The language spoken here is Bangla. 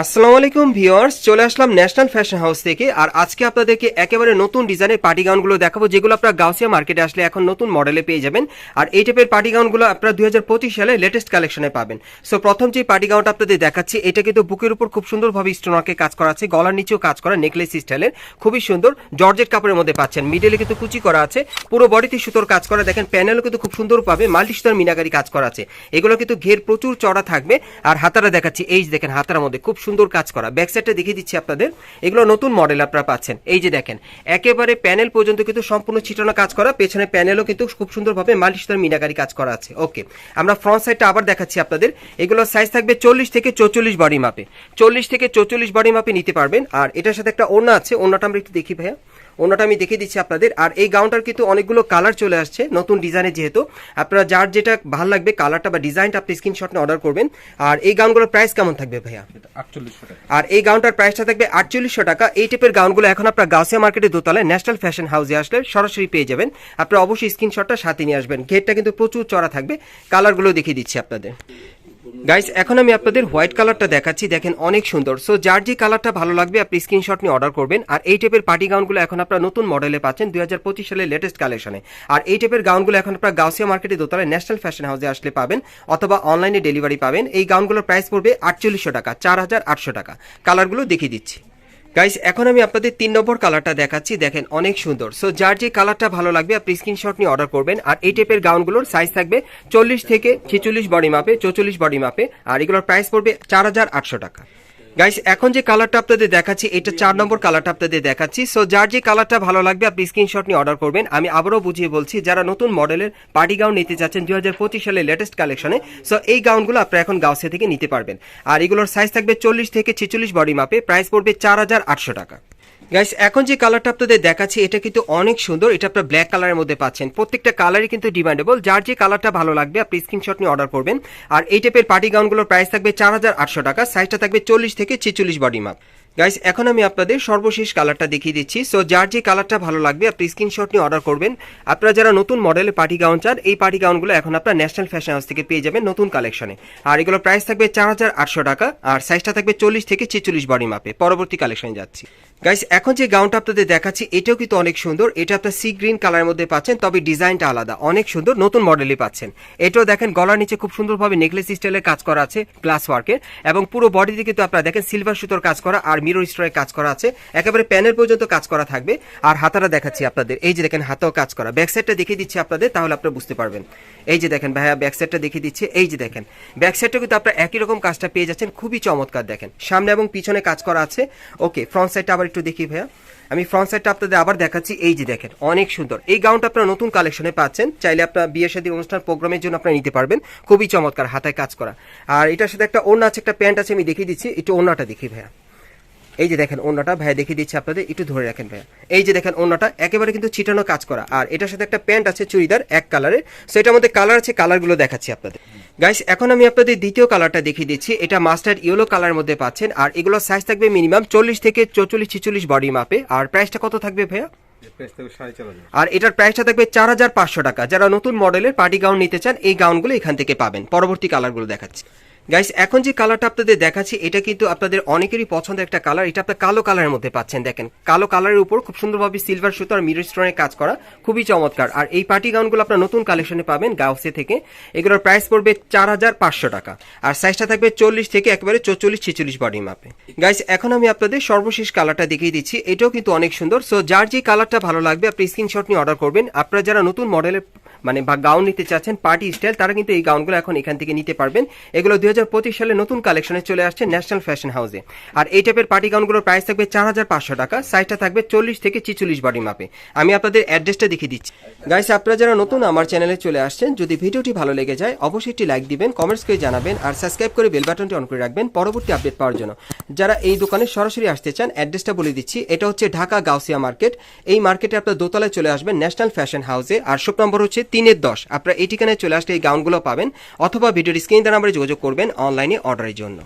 আসসালামু আলাইকুম ভিউয়ার্স, চলে আসলাম ন্যাশনাল ফ্যাশন হাউস থেকে। আর আজকে আপনাদেরকে একেবারে নতুন ডিজাইনের পার্টি গাউনগুলো দেখাবো, যেগুলো আপনারা গাউসিয়া মার্কেটে আসলে এখন নতুন মডেলে পেয়ে যাবেন। আর এই টাইপের পার্টি গাউনগুলো আপনারা 2025 সালে লেটেস্ট কালেকশনে পাবেন। সো প্রথম যে পার্টি গাউনটা আপনাদের দেখাচ্ছি, এটা কিন্তু বুকের উপর খুব সুন্দরভাবে স্টোনওয়ার্কে কাজ করা আছে, গলার নিচেও কাজ করা, নেকলেস স্টাইলের খুবই সুন্দর জর্জেট কাপড়ের মধ্যে পাচ্ছেন। মিডলে কিন্তু কুচি করা আছে, পুরো বডিতে সুতোর কাজ করা, দেখেন প্যানেলও কিন্তু খুব সুন্দর পাবে, মাল্টি সুতার মিনাকারি কাজ করা আছে। এগুলো কিন্তু ঘের প্রচুর চড়া থাকবে। আর হাতারা দেখাচ্ছি, এই যে দেখেন হাতার মধ্যে খুব সুন্দর কাজ করা। ব্যাক সাইডটা দেখিয়ে দিচ্ছি আপনাদের, এগুলো নতুন মডেল আপনারা পাচ্ছেন। এই যে দেখেন একেবারে প্যানেল পর্যন্ত কিন্তু সম্পূর্ণ ছিটানো কাজ করা, পেছনে প্যানেলও কিন্তু খুব সুন্দরভাবে মাল্টি সুতার মিনাকারি কাজ করা আছে। ওকে, আমরা ফ্রন্ট সাইডটা আবার দেখাচ্ছি আপনাদের। এগুলো সাইজ থাকবে 40 থেকে 44 বডি মাপে, 40 থেকে 44 বডি মাপে নিতে পারবেন। আর এটার সাথে একটা ওড়না আছে, ওড়নাটা আমরা একটু দেখি ভাইয়া, ওনাটা আমি দেখিয়ে দিচ্ছি আপনাদের। আর এই গাউনটার কিন্তু অনেকগুলো কালার চলে আসছে নতুন ডিজাইনে, যেহেতু আপনারা যার যেটা ভালো লাগবে কালারটা বা ডিজাইনটা আপনি স্ক্রিনশট নিয়ে অর্ডার করবেন। আর এই গাউনগুলোর প্রাইস কেমন থাকবে ভাইয়া? 4800 টাকা। আর এই গাউনটার প্রাইসটা থাকবে 4800 টাকা। এই টাইপের গাউনগুলো এখন আপনারা গাউসিয়া মার্কেটে দোতলায় ন্যাশনাল ফ্যাশন হাউসে আসলে সরাসরি পেয়ে যাবেন। আপনারা অবশ্যই স্ক্রিনশটটা সাথে নিয়ে আসবেন। ঘেরটা কিন্তু প্রচুর চড়া থাকবে। কালারগুলো দেখিয়ে দিচ্ছি আপনাদের। গাইস, এখন আমি আপনাদের হোয়াইট কালারটা দেখাচ্ছি, দেখেন অনেক সুন্দর। সো যার যে কালারটা ভালো লাগবে আপনি স্ক্রিনশট নিয়ে অর্ডার করবেন। আর এই টাইপের পার্টি গাউনগুলো এখন আপনারা নতুন মডেলে পাচ্ছেন 2025 সালের লেটেস্ট কালেকশনে। আর এই টাইপের গাউনগুলো এখন আপনারা গাউসিয়া মার্কেটে দোতলায় ন্যাশনাল ফ্যাশন হাউসে আসলে পাবেন, অথবা অনলাইনে ডেলিভারি পাবেন। এই গাউনগুলোর প্রাইস পড়বে 4800 টাকা, 4800 টাকা। কালারগুলো দেখিয়ে দিচ্ছি। গাইস, এখন আমি আপনাদের 3 নম্বর কালারটা দেখাচ্ছি, দেখেন অনেক সুন্দর। সো যার যে কালারটা ভালো লাগবে আপনি স্ক্রিনশট নিয়ে অর্ডার করবেন। আর এই টাইপের গাউনগুলোর সাইজ থাকবে 40 থেকে 46 বডি মাপে, 44 বডি মাপে। আর এগুলোর প্রাইস পড়বে 4800 টাকা। গাইস, এখন যে কালারটা আপনাদের দেখাচ্ছি, এটা 4 নম্বর কালারটা আপনাদের দেখাচ্ছি। সো যার যে কালারটা ভালো লাগবে আপনি স্ক্রিনশট নিয়ে অর্ডার করবেন। আমি আবারও বুঝিয়ে বলছি, যারা নতুন মডেলের পার্টি গাউন নিতে যাচ্ছেন 2025 সালের লেটেস্ট কালেকশনে, সো এই গাউনগুলো আপনারা এখন গাউসিয়া থেকে নিতে পারবেন। আর এগুলোর সাইজ থাকবে 40 থেকে 46 বডি মাপে, প্রাইস পড়বে 4800 টাকা। গাইস, এখন যে কালারটা আপনাদের দেখাচ্ছি, এটা কিন্তু অনেক সুন্দর। এটা আপনারা ব্ল্যাক কালারের মধ্যে পাচ্ছেন। প্রত্যেকটা কালারই কিন্তু ডিমান্ডেবল। যার যে কালারটা ভালো লাগবে আপনি স্ক্রিনশট নিয়ে অর্ডার করবেন। আর এই টাইপের পার্টি গাউনগুলোর প্রাইস থাকবে 4800 টাকা, সাইজটা থাকবে 40 থেকে 46 বডি মাপ। গাইস, এখন আমি আপনাদের সর্বশেষ কালারটা দেখিয়ে দিচ্ছি। সো যার যে কালারটা ভালো লাগবে আপনি স্ক্রিনশট নিয়ে অর্ডার করবেন। আপনারা যারা নতুন মডেলের পার্টি গাউন চান, এই পার্টি গাউনগুলো এখন আপনারা ন্যাশনাল ফ্যাশন হাউস থেকে পেয়ে যাবেন নতুন কালেকশনে। আর এগুলো প্রাইস থাকবে 4800 টাকা, আর সাইজটা থাকবে 40 থেকে 46 বডি মাপে। পরবর্তী কালেকশনে যাচ্ছি। গাইস, এখন যে গাউনটা আপনাদের দেখাচ্ছি, এটাও কিন্তু অনেক সুন্দর। এটা আপনার সি গ্রিন কালারের মধ্যে পাচ্ছেন, তবে ডিজাইনটা আলাদা, অনেক সুন্দর, নতুন মডেলে পাচ্ছেন। এটাও দেখেন গলার নিচে খুব সুন্দরভাবে নেকলেস স্টাইলের কাজ করা আছে গ্লাস ওয়ার্কের, এবং পুরো বডিতে কিন্তু আপনারা দেখেন সিলভার সুতোর কাজ করা আর মিরর স্টোনের কাজ করা আছে, একেবারে প্যানেল পর্যন্ত কাজ করা থাকবে। আর হাতারা দেখাচ্ছি আপনাদের, এই যে দেখেন হাতাও কাজ করা। ব্যাক সাইডটা দেখিয়ে দিচ্ছি আপনাদের, তাহলে আপনারা বুঝতে পারবেন। এই যে দেখেন ভাইয়া, ব্যাক সাইডটা দেখিয়ে দিচ্ছে। এই যে দেখেন ব্যাক সাইডটা কিন্তু আপনারা একই রকম কাজটা পেয়ে যাচ্ছেন, খুবই চমৎকার। দেখেন সামনে এবং পিছনে কাজ করা আছে। ওকে, ফ্রন্ট সাইডটা আবার একটু দেখি ভাইয়া, আমি ফ্রন্ট সাইডটা আপনাদের আবার দেখাচ্ছি। এই যে দেখেন অনেক সুন্দর। এই গাউনটা আপনারা নতুন কালেকশনে পাচ্ছেন, চাইলে আপনার বিয়ে শাদী অনুষ্ঠান প্রোগ্রামের জন্য আপনারা নিতে পারবেন। খুবই চমৎকার, হাতায় কাজ করা। আর এটার সাথে একটা ওড়না আছে, একটা প্যান্ট আছে, আমি দেখিয়ে দিচ্ছি। একটু ওড়নাটা দেখি ভাইয়া। এই যে দেখেন ওড়নাটা ভাইয়া দেখিয়ে দিচ্ছে আপনাদের, একটু ধরে রাখেন ভাইয়া। এই যে দেখেন ওড়নাটা একেবারে কিন্তু ছিটানো কাজ করা। আর এটার সাথে একটা প্যান্ট আছে চুড়িদার এক কালারের। সো এটার মধ্যে কালার আছে, কালারগুলো দেখাচ্ছি আপনাদের। গাইস, এখন আমি আপনাদের দ্বিতীয় কালারটা দেখিয়ে দিচ্ছি। এটা মাস্টার্ড ইয়েলো কালারের মধ্যে পাচ্ছেন। আর এগুলো সাইজ থাকবে মিনিমাম 40 থেকে 44-46 বডি মাপে। আর প্রাইসটা কত থাকবে ভাইয়া? আর এটার প্রাইসটা থাকবে 4500 টাকা। যারা নতুন মডেলের পার্টি গাউন নিতে চান, এই গাউনগুলো এখান থেকে পাবেন। পরবর্তী কালারগুলো দেখাচ্ছি। গাইস, এখন যে কালারটা আপনাদের দেখাচ্ছি, এটা কিন্তু আপনাদের অনেকেরই পছন্দের একটা কালার। এটা আপনার কালো কালারের মধ্যে পাচ্ছেন। দেখেন কালো কালারের উপর খুব সুন্দরভাবে সিলভার সুতো আর মিরর স্টোনের কাজ করা, খুবই চমৎকার। আর এই পার্টি গাউনগুলো আপনার নতুন কালেকশনে পাবেন গাউসিয়া থেকে। এগুলোর প্রাইস পড়বে 4500 টাকা, আর সাইজটা থাকবে 40 থেকে একেবারে 44-46 বডি মাপে। গাইস, এখন আমি আপনাদের সর্বশেষ কালারটা দেখিয়ে দিচ্ছি। এটাও কিন্তু অনেক সুন্দর। সো যার যে কালারটা ভালো লাগবে আপনি স্ক্রিনশট নিয়ে অর্ডার করবেন। আপনারা যারা নতুন মডেলের মানে বা গাউন নিতে চাচ্ছেন পার্টি স্টাইল, তারা কিন্তু এই গাউনগুলো এখন এখান থেকে নিতে পারবেন। এগুলো 2025 সালে নতুন কালেকশনে চলে আসছে ন্যাশনাল ফ্যাশন হাউসে। আর এই টাইপের পার্টি গাউনগুলোর প্রাইস থাকবে 4500 টাকা, সাইজটা থাকবে 40 থেকে 46 বডি মাপে। আমি আপনাদের অ্যাড্রেসটা দেখিয়ে দিচ্ছি। গাইস, আপনারা যারা নতুন আমার চ্যানেলে চলে আসছেন, যদি ভিডিওটি ভালো লেগে যায় অবশ্যই একটি লাইক দিবেন, কমেন্টস করে জানাবেন, আর সাবস্ক্রাইব করে বেল বাটনটি অন করে রাখবেন পরবর্তী আপডেট পাওয়ার জন্য। যারা এই দোকানে সরাসরি আসতে চান, অ্যাড্রেসটা বলে দিচ্ছি। এটা হচ্ছে ঢাকা গাউসিয়া মার্কেট। এই মার্কেটে আপনারা দোতলায় চলে আসবেন ন্যাশনাল ফ্যাশন হাউসে। আর শপ নম্বর হচ্ছে 3-10। আপনারা এই ঠিকানায় চলে আসলে এই গাউনগুলো পাবেন, অথবা ভিডিওর স্ক্রিন নাম্বারে যোগাযোগ করবেন অনলাইনে অর্ডারের জন্য।